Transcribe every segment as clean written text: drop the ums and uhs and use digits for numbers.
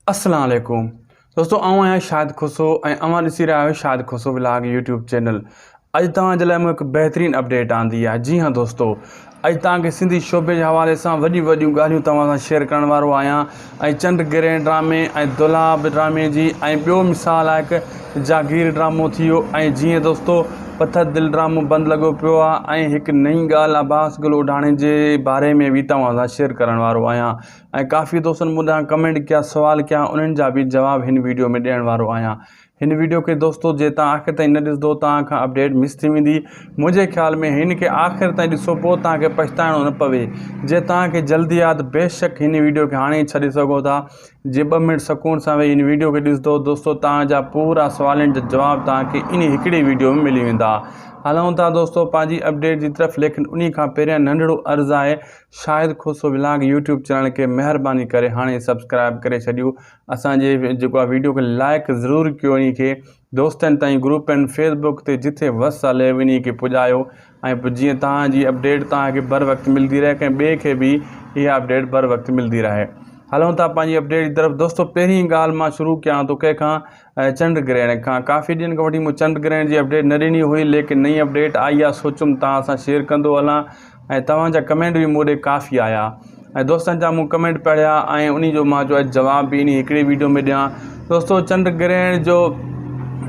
अस्सलाम वालेकुम दोस्तों, आऊं आहियां शाहिद खुसो ऐं अवां ॾिसी रहिया आहियो शाहिद खुसो व्लॉग यूट्यूब चैनल। अॼु तव्हांजे लाइ मूं हिकु बहितरीनु अपडेट आंदी आहे। जी हाँ दोस्तों, अॼु तव्हांखे सिंधी शोबे जे हवाले सां वॾियूं वॾियूं ॻाल्हियूं तव्हां सां शेयर करण वारो आहियां। ऐं चंड ग्रहण ड्रामे ऐं दुलाब ड्रामे जी ऐं ॿियो मिसाल आहे हिकु जागीर ड्रामो थी वियो। ऐं जीअं दोस्तों पथर दिल ड्रामो बंदि लॻो पियो आहे ऐं हिकु नई ॻाल्हि अब्बास गुल उॾाणे जे बारे में बि तव्हां सां शेयर करण वारो आहियां। ऐं काफ़ी दोस्तनि मूं ॾांहुं कमेंट कया, सवाल कया, उन्हनि जा बि जवाब हिन वीडियो में ॾियण वारो आहियां। हिन वीडियो खे दोस्तों जे तव्हां आख़िर ताईं न ॾिसंदो तव्हां खां अपडेट मिस थी वेंदी। मुंहिंजे ख़्याल में हिन खे आख़िर ताईं ॾिसो, पोइ तव्हांखे पछताइणो न पवे। जे तव्हांखे जल्दी आहे त बेशक हिन वीडियो खे हाणे ई छॾे सघो था। जे 2 मिनट सुकून सां वेही हिन वीडियो खे ॾिसंदो दोस्तों, तव्हांजा पूरा सवालनि जा जवाब तव्हांखे इन हिकिड़ी वीडियो में मिली वेंदा। हलूं था दोस्तों पंहिंजी अपडेट जी तरफ़, लेकिन उन खां पहिरियां नंढड़ो अर्ज़ु आहे, शाहिद खुसो व्लॉग यूट्यूब चैनल खे महिरबानी करे हाणे सब्सक्राइब करे छॾियो। असांजे जेको आहे वीडियो खे लाइक ज़रूरु कयो, इन खे दोस्तनि ताईं ग्रुपनि फेसबुक ते जिथे वस हले इन खे पुॼायो। ऐं जीअं तव्हांजी अपडेट तव्हांखे बर वक़्तु मिलंदी रहे, कंहिं ॿिए खे बि इहा अपडेट बर वक़्तु मिलंदी रहे। हलूं था पंहिंजी अपडेट जी तरफ़ दोस्तों। पहिरीं ॻाल्हि मां शुरू कयां थो कंहिंखां चंड ग्रहण खां। काफ़ी ॾींहंनि खां वठी मूं चंड ग्रहण जी अपडेट न ॾिनी हुई, लेकिन नई अपडेट आई आहे, सोचुमि तव्हां सां शेयर कंदो हलां। ऐं तव्हांजा कमेंट बि मूं ॾे काफ़ी आया ऐं दोस्तनि जा मूं कमेंट पढ़िया ऐं उन जो मां जो आहे जवाब बि इन हिकिड़ी वीडियो में ॾियां। दोस्तों चंड ग्रहण जो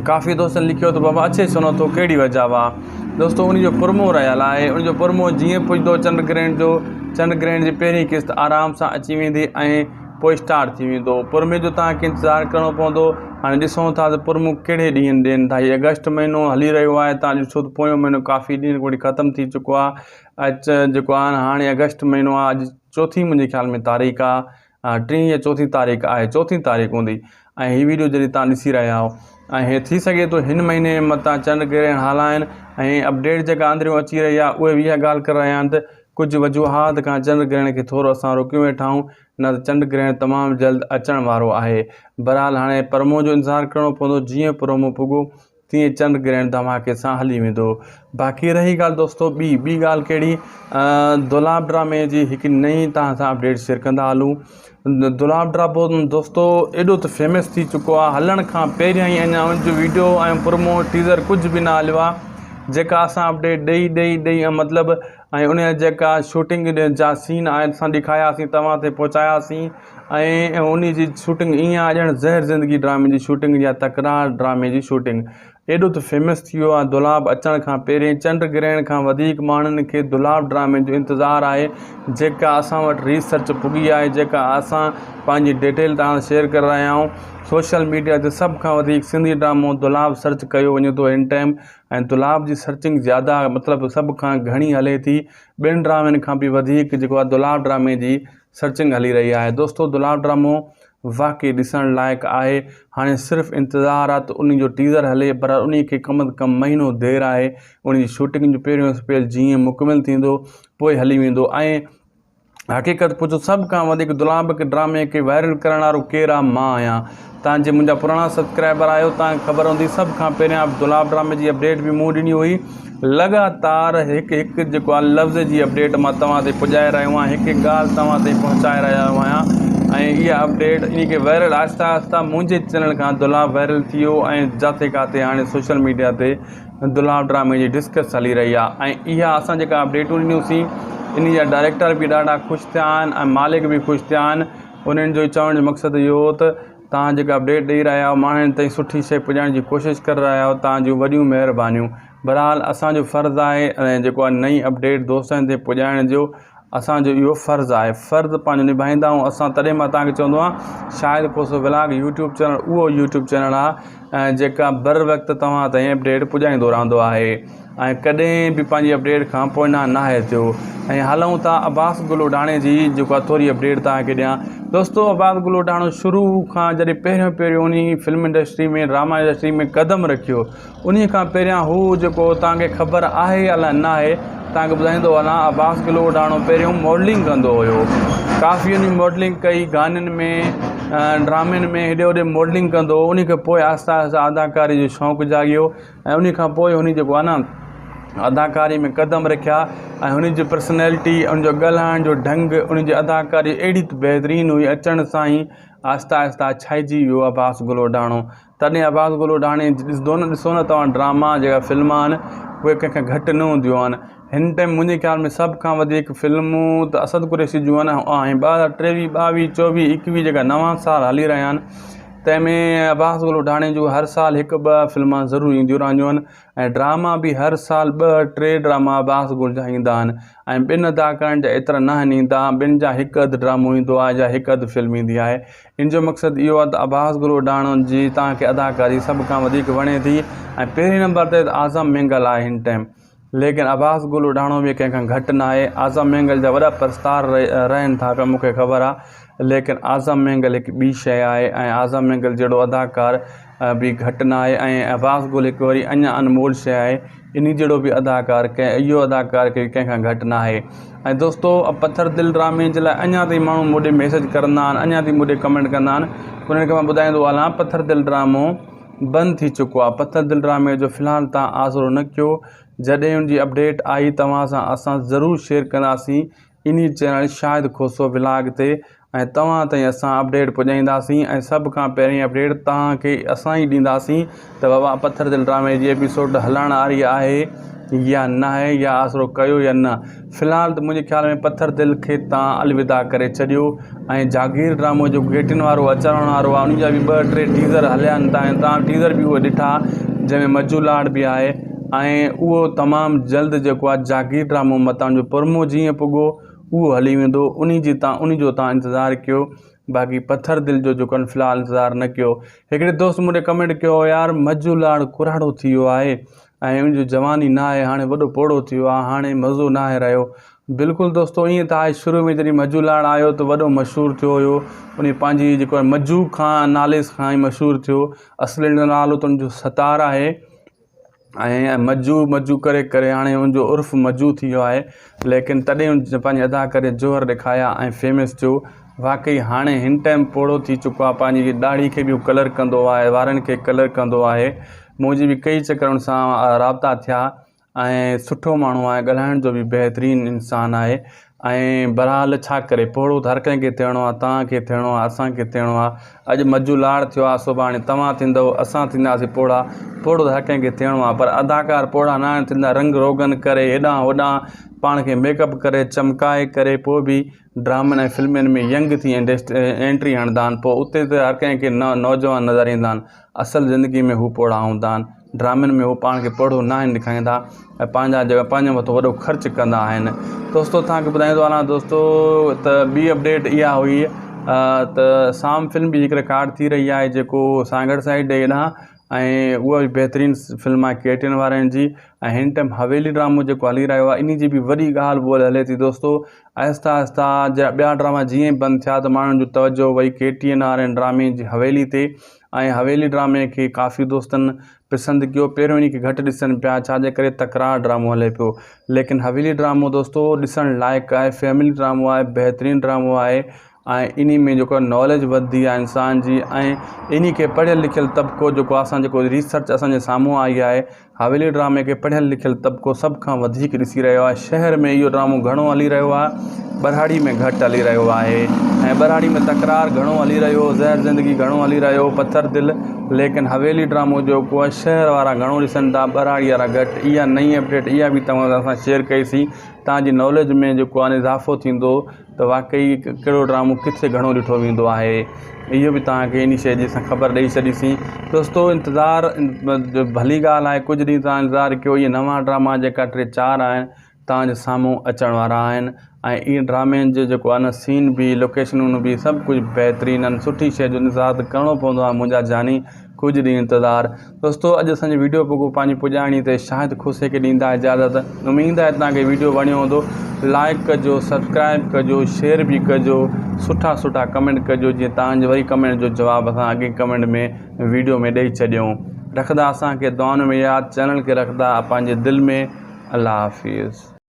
काफ़ी दोस्तनि लिखियो त बाबा अचे छो नथो, कहिड़ी वजह आहे। दोस्तों उन जो पुरमो रहियल आहे। उन जो पुरमो जीअं पुॼंदो चंड ग्रहण जी पहिरीं क़िस्त आराम सां अची वेंदी ऐं पोइ स्टार्ट थी वेंदो। पुरमे जो तव्हांखे इंतज़ारु करिणो पवंदो। हाणे ॾिसूं था त पुरमो कहिड़े ॾींहंनि ॾियनि था। हीउ अगस्त महीनो हली रहियो आहे, तव्हां ॾिसो त पोयों महीनो काफ़ी ॾींहं वठी ख़तमु थी चुको आहे। जेको आहे हाणे अगस्त महीनो आहे, अॼु चौथी मुंहिंजे ख़्याल में तारीख़ आहे, 3 या 4 तारीख़ आहे, 4 तारीख़ हूंदी। ऐं हीअ वीडियो जॾहिं तव्हां ॾिसी रहिया आहियो, ऐं हे थी सघे थो हिन महीने मथां चंड ग्रहण हलाइनि ऐं अपडेट जेका अंदरियों अची रही आहे उहे बि इहा ॻाल्हि करे रहिया आहिनि त कुझु वजूहात खां चंड ग्रहण खे थोरो असां रोकियूं वेठा आहियूं, न त चंड ग्रहण तमामु जल्द अचण वारो आहे। बहरहाल हाणे पुरमो जो इंतज़ारु करिणो पवंदो। जीअं पुरमो पुॻो तीअं चंड ग्रहण धमाके सां हली वेंदो। बाक़ी रही ॻाल्हि दोस्तों ॿी ॻाल्हि कहिड़ी, दुलाब ड्रामे जी हिकु नई तव्हां सां अपडेट शेयर कंदा हलूं। दुलाब ड्रामो दोस्तों एॾो त फेमस थी चुको आहे, हलण खां पहिरियां ई अञा उनजो वीडियो ऐं पुरमो टीज़र कुझु बि न हलियो आहे। जेका असां अपडेट ॾेई मतिलबु ऐं उन जेका शूटिंग जा सीन आहिनि असां ॾेखारियासीं, तव्हां ते पहुचायासीं। ऐं उन जी शूटिंग ईअं आहे ॼण ज़हर ज़िंदगी ड्रामे जी शूटिंग या तकरार ड्रामे जी शूटिंग। एॾो त फेमस थी वियो आहे दुलाब अचण खां पहिरियों। चंड ग्रहण खां वधीक माण्हुनि खे दुलाब ड्रामे जो इंतज़ारु आहे। जेका असां वटि रिसर्च पुॻी आहे, जेका असां पंहिंजी डिटेल तव्हां शेयर करे रहिया आहियूं, सोशल मीडिया ते सभ खां वधीक सिंधी ड्रामो दुलाब सर्च कयो वञे थो हिन टाइम। ऐं दुलाब जी सर्चिंग ज़्यादा मतिलबु सभ खां घणी हले थी। ॿियनि ड्रामनि खां बि वधीक जेको आहे दुलाब ड्रामे जी सर्चिंग हली रही आहे। दोस्तों दुलाब ड्रामो वाक़ई ॾिसण लाइक़ु आहे। हाणे सिर्फ़ु इंतज़ारु आहे त उन जो टीज़र हले, पर उन खे कम त कम महीनो देरि आहे। उन जी शूटिंग जो पहिरियों स्पेल जीअं मुकमिल थींदो पोइ हली वेंदो। ऐं हक़ीक़त पुछो सभ खां वधीक दुलाब ड्रामे खे वायरल करण वारो केरु आहे? मां आहियां। तव्हां जे मुंहिंजा पुराणा सब्सक्राइबर आहियो, तव्हांखे ख़बर हूंदी सभ खां पहिरियां दुलाब ड्रामे जी अपडेट बि मूं ॾिनी हुई। लगातार हिकु जेको आहे लफ़्ज़ जी अपडेट मां तव्हां ते पुॼाए रहियो आहियां, हिकु ॻाल्हि तव्हां ताईं पहुचाए रहियो आहियां। ऐं इहा अपडेट इन खे वायरल आहिस्ता आहिस्ता मुंहिंजे चैनल खां दुलाब वायरल थी वियो ऐं जिते किथे हाणे सोशल मीडिया ते दुलाब ड्रामे जी डिस्कस हली रही आहे। ऐं इहा असां जेका अपडेटूं ॾिनियूंसीं, इन जा डायरेक्टर बि ॾाढा ख़ुशि थिया आहिनि ऐं मालिक बि ख़ुशि थिया आहिनि। उन्हनि जो चवण जो मक़सदु इहो हो त तव्हां जेका अपडेट ॾेई रहिया आहियो, माण्हुनि ताईं सुठी शइ पुॼाइण जी कोशिशि करे रहिया आहियो, तव्हांजूं वॾियूं महिरबानियूं। बहरहाल असांजो फ़र्ज़ु आहे ऐं जेको आहे नई अपडेट दोस्तनि ते पुॼाइण जो असांजो इहो फ़र्ज़ु आहे। फ़र्ज़ु पंहिंजो निभाईंदा आहियूं असां। तॾहिं मां तव्हांखे चवंदो आहियां शाहिद खुसो व्लॉग यूट्यूब चैनल उहो यूट्यूब चैनल आहे जेका बर वक़्तु तव्हां ताईं अपडेट पुॼाईंदो रहंदो आहे ऐं कॾहिं बि पंहिंजी अपडेट खां पोइ नाहे थियो। ऐं हलूं था अब्बास गुल उॾाणे जी जेको आहे थोरी अपडेट तव्हांखे ॾियां। दोस्तों अब्बास गुल उॾाणो शुरू खां जॾहिं पहिरियों उन फिल्म इंडस्ट्री में, ड्रामा इंडस्ट्री में क़दम रखियो, उन खां पहिरियां हू जेको तव्हांखे ख़बर आहे अलाए न आहे, तव्हांखे ॿुधाईंदो वञा। अब्बास गुल उॾाणो पहिरियों मॉडलिंग कंदो हुयो, काफ़ी उन मॉडलिंग कई, गाननि में ड्रामनि में हेॾे होॾे मॉडलिंग कंदो हो। उन खां पोइ आहिस्ता आहिस्ता अदाकारी जो शौक़ु जाॻियो ऐं उन खां पोइ हुन जेको आहे न अदाकारी में क़दम रखिया। ऐं हुन जी पर्सनैलिटी, उनजो ॻाल्हाइण जो ढंग, उनजी अदाकारी अहिड़ी बहितरीनु हुई, अचण सां ई आहिस्ता आहिस्ता छाइजी वियो अब्बास गुल वडाणो। तॾहिं अब्बास गुल वडाणे ॾिसो न तव्हां ड्रामा जेका फिल्मां आहिनि उहे कंहिंखे घटि न हूंदियूं आहिनि। हिन टाइम मुंहिंजे ख़्याल में सभ खां वधीक फिल्मूं त असद कुरैशी जूं आहिनि ऐं 2023, 22, 24, 21 जेका नवां साल हली रहिया आहिनि तंहिंमें अब्बास गुल वडाणे जूं हर साल 1-2 फिल्मां ज़रूरु ईंदियूं रहंदियूं आहिनि ऐं ड्रामा बि हर साल 2-3 ड्रामा अब्बास गुल जा ईंदा आहिनि ऐं ॿिनि अदाकारनि जा एतिरा न आहिनि ईंदा, ॿिनि जा हिकु अधु ड्रामो ईंदो आहे या हिकु अधु फिल्म ईंदी आहे। इन जो मक़सदु इहो आहे त अब्बास गुल वडाणे जी तव्हांखे अदाकारी सभ खां वधीक वणे थी ऐं पहिरीं नंबर ते आज़म मेंगल आहे हिन टाइम, लेकिन अब्बास गुल वडाणो बि कंहिंखां घटि न आहे। आज़म मेंगल जा वॾा प्रस्तार रहनि था पिया मूंखे ख़बर आहे, लेकिन आज़म मेंगल हिकु ॿी शइ आहे ऐं आज़म मेंगल जहिड़ो अदाकार बि घटि न आहे ऐं अब्बास गुल हिकु वरी अञा अनमोल शइ आहे। इन जहिड़ो बि अदाकार इहो अदाकार कंहिंखां घटि न आहे। ऐं दोस्तो पत्थर दिल ड्रामे जे लाइ अञा ताईं माण्हू मूं ॾे मैसेज कंदा आहिनि, अञा ताईं मूं ॾे कमेंट कंदा आहिनि, उन्हनि खे मां ॿुधाईंदो हलां पत्थर दिल ड्रामो बंदि थी चुको आहे। पत्थर दिल ड्रामे जो फ़िलहालु तव्हां आसिरो न कयो, जॾहिं उनजी अपडेट आई तव्हां सां असां ज़रूरु शेयर कंदासीं इन चैनल शाहिद खोसो व्लॉग ते ऐं तव्हां ताईं असां अपडेट पुॼाईंदासीं ऐं सभ खां पहिरीं अपडेट तव्हांखे असां ई ॾींदासीं त बाबा पत्थर दिल ड्रामे जी एपिसोड हलण वारी आहे या न आहे, या आसिरो कयो या न। फ़िलहालु त मुंहिंजे ख़्याल में पत्थर दिल खे तव्हां अलविदा करे छॾियो ऐं जागीर ड्रामो जो गेटिन वारो अचण वारो आहे उन जा बि 2-3 टीज़र हलिया आहिनि तव्हां टीज़र बि उहे ॾिठा जंहिंमें मज्जू लाड बि आहे ऐं उहो तमामु जल्द जेको आहे जागीर ड्रामो मतां जो प्रोमो जीअं पुॻो उहो हली वेंदो, उन जो तव्हां इंतज़ारु कयो। बाक़ी पत्थर दिल जो जेको आहे फ़िलहालु इंतज़ारु न कयो। हिकिड़े दोस्त मूं ॾे कमेंट कयो यार मज्जू लाड कुराड़ो थी वियो आहे ऐं उनजो जवानी न आहे, हाणे वॾो पोड़ो थी वियो आहे, हाणे मज़ो न आहे रहियो। बिल्कुलु दोस्तो ईअं त आहे, शुरू में जॾहिं मज्जू लाड आयो त वॾो मशहूरु थियो हुयो, उन पंहिंजी जेको आहे मज्जू खां नाले खां ई मशहूरु थियो। असली नालो त उनजो सतार आहे ऐं मज्जू करे करे हाणे उनजो उर्फ़ मज्जू थी वियो आहे, लेकिन तॾहिं उन पंहिंजे अदाकारी जोहर ॾेखारिया ऐं फेमस थियो। वाक़ई हाणे हिन टाइम पोड़ो थी चुको आहे, पंहिंजी ॾाढ़ी खे बि कलर कंदो आहे, वारनि खे कलर कंदो आहे। मुंहिंजी बि कई चकर उन सां राब्ता थिया ऐं सुठो माण्हू आहे, ॻाल्हाइण जो बि बहितरीनु इंसानु आहे ऐं बहरहाल छा करे, पोड़ो त हर कंहिंखे थियणो आहे, तव्हांखे थियणो आहे, असांखे थियणो आहे। अॼु मज्जू लाड थियो आहे, सुभाणे तव्हां थींदव, असां थींदासीं पोड़ा, पोड़ो त हर कंहिंखे थियणो आहे, पर अदाकार पोड़ा न थींदा, रंग रोगन करे हेॾां होॾां पाण खे मेकअप करे चमकाए करे पोइ बि ड्रामनि ऐं फिल्मनि में यंग थी एंट्री हणंदा आहिनि, पोइ उते त हर कंहिंखे नौजवान नज़र ईंदा आहिनि, असल ज़िंदगी में हू पोड़ा हूंदा आहिनि। ड्रामनि में हू पाण खे पोड़ो न आहिनि ॾेखारींदा ऐं पंहिंजे मथां वॾो ख़र्चु कंदा आहिनि। दोस्तो तव्हांखे ॿुधाईंदो हलां दोस्तो त ॿी अपडेट इहा हुई त साम फिल्म बि हिकु रिकॉर्ड थी रही आहे जेको सागर साइड हेॾां ऐं उहा बि बहितरीनु फिल्म आहे केटिन वारनि जी ऐं हिन टाइम हवेली ड्रामो जेको हली रहियो आहे इन जी बि वॾी ॻाल्हि ॿोल हले थी। दोस्तो आहिस्ता आहिस्ता ॿिया ड्रामा जीअं बंदि थिया त माण्हुनि जो तवजो वई केटीएन वारनि ड्रामे जी हवेली ते ऐं हवेली ड्रामे खे काफ़ी दोस्तनि पसंदि कयो। पहिरियों इन खे घटि ॾिसनि पिया, छाजे करे तकरार ड्रामो हले पियो, लेकिन हवेली ड्रामो दोस्तो ॾिसणु लाइक़ु आहे, फैमिली ड्रामो आहे, बहितरीनु ड्रामो आहे ऐं इन में जेको नॉलेज वधंदी आहे इंसान जी ऐं इन खे पढ़ियल लिखियल तबिको जेको असां जेको रिसर्च असांजे साम्हूं आई आहे, हवेली ड्रामे खे पढ़ियल लिखियल तबिको सभ खां वधीक ॾिसी रहियो आहे। शहर में इहो ड्रामो घणो हली रहियो आहे, बरहाड़ी में घटि हली रहियो आहे ऐं बरहाड़ी में तकरार घणो हली रहियो, ज़हर ज़िंदगी घणो हली रहियो, पत्थर दिल, लेकिन हवेली ड्रामो जेको आहे शहर वारा घणो ॾिसनि था, बरहाड़ी वारा घटि। इहा नई अपडेट इहा बि तव्हां सां असां शेयर कईसीं, तव्हांजी नॉलेज में जेको आहे इज़ाफ़ो थींदो त वाक़ई कहिड़ो ड्रामो किथे घणो ॾिठो वेंदो आहे, इहो बि तव्हांखे इन शइ जी असां ख़बर ॾेई छॾीसीं। दोस्तो इंतज़ारु भली ॻाल्हि आहे, कुझु ॾींहं तव्हां इंतज़ारु कयो, इहे नवां ड्रामा जेका 3-4 आहिनि तव्हांजे साम्हूं अचण वारा आहिनि ऐं इहे ड्रामनि जो जेको आहे न सीन बि लोकेशनूं बि सभु कुझु बहितरीनु आहिनि। सुठी शइ जो इंतज़ारु त करिणो पवंदो आहे मुंहिंजा जानी, कुझु ॾींहं इंतज़ारु। दोस्तो अॼु असांजी वीडियो पोइ पंहिंजी पुॼाइणी ते शाहिद खोसे खे ॾींदा इजाज़त। उमेदु आहे तव्हांखे वीडियो वणियो हूंदो, लाइक कजो, सब्सक्राइब कजो, शेयर बि कजो, सुठा कमेंट कजो, जीअं तव्हांजे वरी कमेंट जो जवाबु असां अॻे कमेंट में वीडियो में ॾेई छॾियूं। रखंदा असांखे दुआउनि में यादि, चैनल खे रखंदा पंहिंजे दिलि में। अल्लाह हाफ़िज़।